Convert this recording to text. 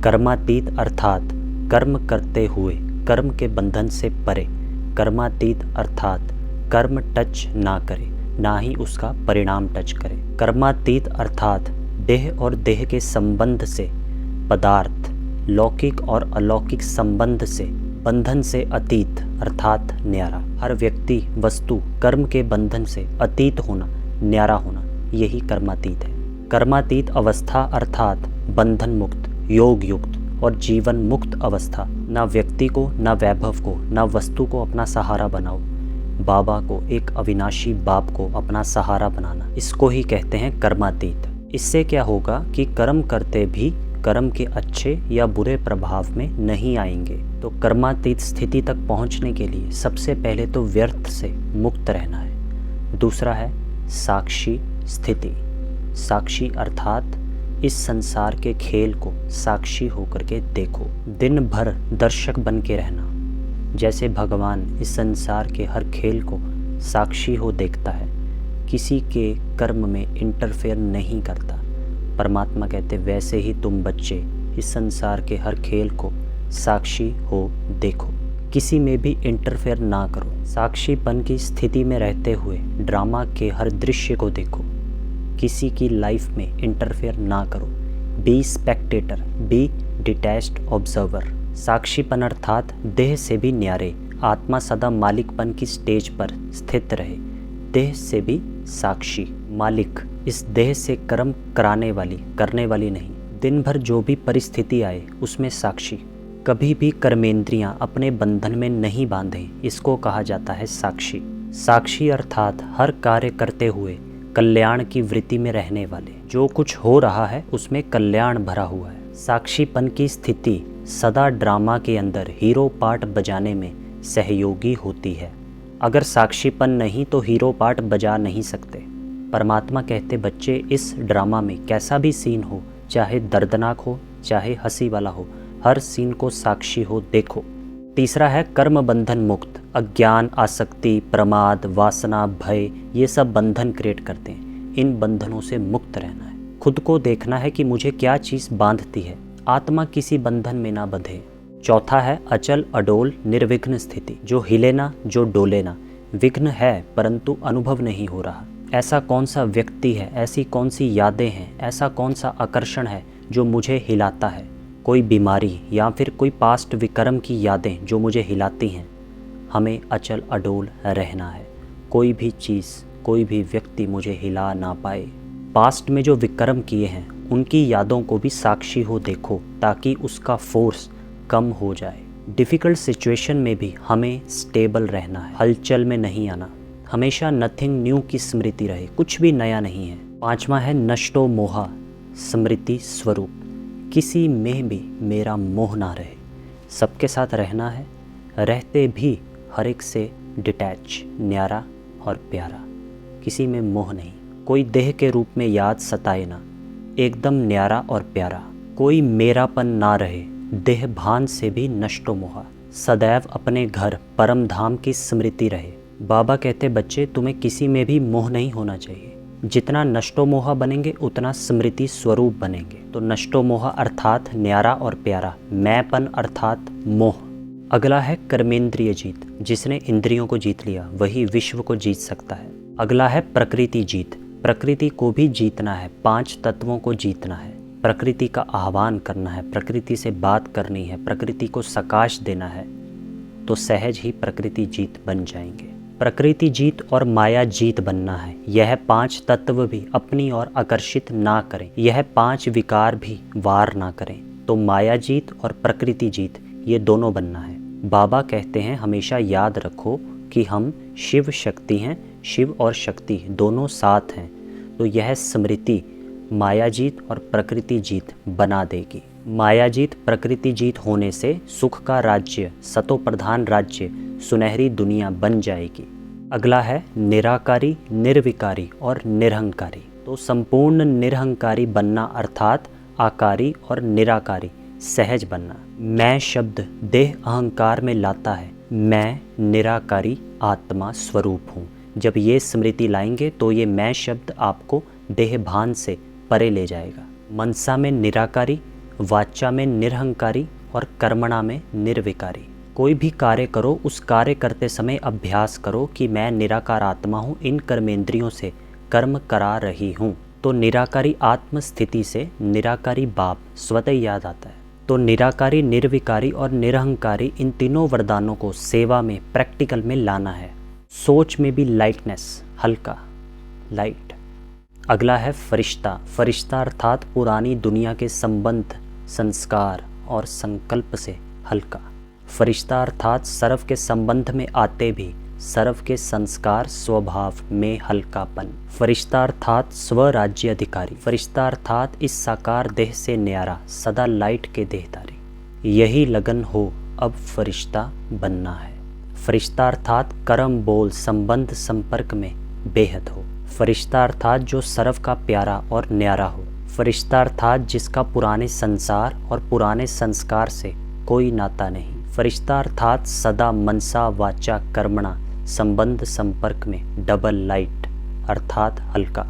कर्मातीत अर्थात कर्म करते हुए कर्म के बंधन से परे। कर्मातीत अर्थात कर्म टच ना करे, ना ही उसका परिणाम टच करे। कर्मातीत अर्थात देह और देह के संबंध से, पदार्थ, लौकिक और अलौकिक संबंध से, बंधन से अतीत अर्थात न्यारा। हर व्यक्ति, वस्तु, कर्म के बंधन से अतीत होना, न्यारा होना, यही कर्मातीत है। कर्मातीत अवस्था अर्थात बंधन मुक्त, योग युक्त और जीवन मुक्त अवस्था। ना व्यक्ति को, ना वैभव को, ना वस्तु को अपना सहारा बनाओ। बाबा को, एक अविनाशी बाप को अपना सहारा बनाना, इसको ही कहते हैं कर्मातीत। इससे क्या होगा कि कर्म करते भी कर्म के अच्छे या बुरे प्रभाव में नहीं आएंगे। तो कर्मातीत स्थिति तक पहुंचने के लिए सबसे पहले तो व्यर्थ से मुक्त रहना है। दूसरा है साक्षी स्थिति। साक्षी अर्थात इस संसार के खेल को साक्षी होकर के देखो। दिन भर दर्शक बन के रहना। जैसे भगवान इस संसार के हर खेल को साक्षी हो देखता है, किसी के कर्म में इंटरफेयर नहीं करता। परमात्मा कहते वैसे ही तुम बच्चे इस संसार के हर खेल को साक्षी हो देखो, किसी में भी इंटरफेयर ना करो। साक्षीपन की स्थिति में रहते हुए ड्रामा के हर दृश्य को देखो, किसी की लाइफ में इंटरफेयर ना करो। Be spectator, be detached observer. साक्षीपन अर्थात देह से भी न्यारे, आत्मा सदा मालिकपन की स्टेज पर स्थित रहे। देह से भी साक्षी, मालिक, इस देह से कर्म कराने वाली, करने वाली नहीं। दिन भर जो भी परिस्थिति आए उसमें साक्षी। कभी भी कर्मेंद्रियां अपने बंधन में नहीं बांधे, इसको कहा जाता है साक्षी। साक्षी अर्थात हर कार्य करते हुए कल्याण की वृत्ति में रहने वाले। जो कुछ हो रहा है उसमें कल्याण भरा हुआ है। साक्षीपन की स्थिति सदा ड्रामा के अंदर हीरो पार्ट बजाने में सहयोगी होती है। अगर साक्षीपन नहीं तो हीरो पार्ट बजा नहीं सकते। परमात्मा कहते बच्चे इस ड्रामा में कैसा भी सीन हो, चाहे दर्दनाक हो चाहे हंसी वाला हो, हर सीन को साक्षी हो देखो। तीसरा है कर्म बंधन मुक्त। अज्ञान, आसक्ति, प्रमाद, वासना, भय, ये सब बंधन क्रिएट करते हैं। इन बंधनों से मुक्त रहना है। खुद को देखना है कि मुझे क्या चीज़ बांधती है। आत्मा किसी बंधन में ना बंधे। चौथा है अचल, अडोल, निर्विघ्न स्थिति। जो हिले ना, जो डोले ना। विघ्न है परंतु अनुभव नहीं हो रहा। ऐसा कौन सा व्यक्ति है, ऐसी कौन सी यादें हैं, ऐसा कौन सा आकर्षण है जो मुझे हिलाता है। कोई बीमारी या फिर कोई पास्ट विक्रम की यादें जो मुझे हिलाती हैं। हमें अचल अडोल रहना है। कोई भी चीज़, कोई भी व्यक्ति मुझे हिला ना पाए। पास्ट में जो विक्रम किए हैं उनकी यादों को भी साक्षी हो देखो, ताकि उसका फोर्स कम हो जाए। डिफ़िकल्ट सिचुएशन में भी हमें स्टेबल रहना है, हलचल में नहीं आना। हमेशा नथिंग न्यू की स्मृति रहे, कुछ भी नया नहीं है। पांचवा है नष्टो मोहा, स्मृति स्वरूप। किसी में भी मेरा मोह ना रहे। सबके साथ रहना है, रहते भी हर एक से डिटैच, न्यारा और प्यारा। किसी में मोह नहीं। कोई देह के रूप में याद सताए ना, एकदम न्यारा और प्यारा। कोई मेरापन ना रहे, देह भान से भी नष्टो मोहा। सदैव अपने घर परम धाम की स्मृति रहे। बाबा कहते बच्चे तुम्हें किसी में भी मोह नहीं होना चाहिए। जितना नष्टो मोहा बनेंगे उतना स्मृति स्वरूप बनेंगे। तो नष्टो मोहा अर्थात न्यारा और प्यारा, मैंपन अर्थात मोह। अगला है कर्मेंद्रिय जीत। जिसने इंद्रियों को जीत लिया वही विश्व को जीत सकता है। अगला है प्रकृति जीत। प्रकृति को भी जीतना है, 5 तत्वों को जीतना है। प्रकृति का आह्वान करना है, प्रकृति से बात करनी है, प्रकृति को सकाश देना है, तो सहज ही प्रकृति जीत बन जाएंगे। प्रकृति जीत और माया जीत बनना है। यह 5 तत्व भी अपनी ओर आकर्षित ना करें, यह 5 विकार भी वार ना करें। तो माया जीत और प्रकृति जीत, ये दोनों बनना है। बाबा कहते हैं हमेशा याद रखो कि हम शिव शक्ति हैं, शिव और शक्ति दोनों साथ हैं। तो यह स्मृति माया जीत और प्रकृति जीत बना देगी। माया जीत प्रकृति जीत होने से सुख का राज्य, सतो प्रधान राज्य, सुनहरी दुनिया बन जाएगी। अगला है निराकारी, निर्विकारी और निरहंकारी। तो संपूर्ण निरहंकारी बनना अर्थात आकारी और निराकारी, सहज बनना। मैं शब्द देह अहंकार में लाता है, मैं निराकारी आत्मा स्वरूप हूँ। जब ये स्मृति लाएंगे तो ये मैं शब्द आपको देह भान से परे ले जाएगा। मनसा में निराकारी, वाचा में निरहंकारी और कर्मणा में निर्विकारी। कोई भी कार्य करो, उस कार्य करते समय अभ्यास करो कि मैं निराकार आत्मा हूँ, इन कर्मेंद्रियों से कर्म करा रही हूँ। तो निराकारी आत्म स्थिति से निराकारी बाप स्वतः याद आता है। तो निराकारी, निर्विकारी और निरहंकारी, इन तीनों वरदानों को सेवा में, प्रैक्टिकल में लाना है। सोच में भी लाइटनेस, हल्का, लाइट। अगला है फरिश्ता। फरिश्ता अर्थात पुरानी दुनिया के संबंध, संस्कार और संकल्प से हल्का। फरिश्ता अर्थात सर्व के संबंध में आते भी सर्व के संस्कार स्वभाव में हल्कापन। फरिश्ता अर्थात स्वराज्य अधिकारी। फरिश्ता अर्थात इस साकार देह से न्यारा, सदा लाइट के देहधारी। यही लगन हो, अब फरिश्ता बनना है। फरिश्ता अर्थात कर्म, बोल, संबंध, संपर्क में बेहद हो। फरिश्ता अर्थात जो सर्व का प्यारा और न्यारा हो। फरिश्ता अर्थात जिसका पुराने संसार और पुराने संस्कार से कोई नाता नहीं। फरिश्ता अर्थात सदा मनसा वाचा कर्मणा संबंध संपर्क में डबल लाइट अर्थात हल्का।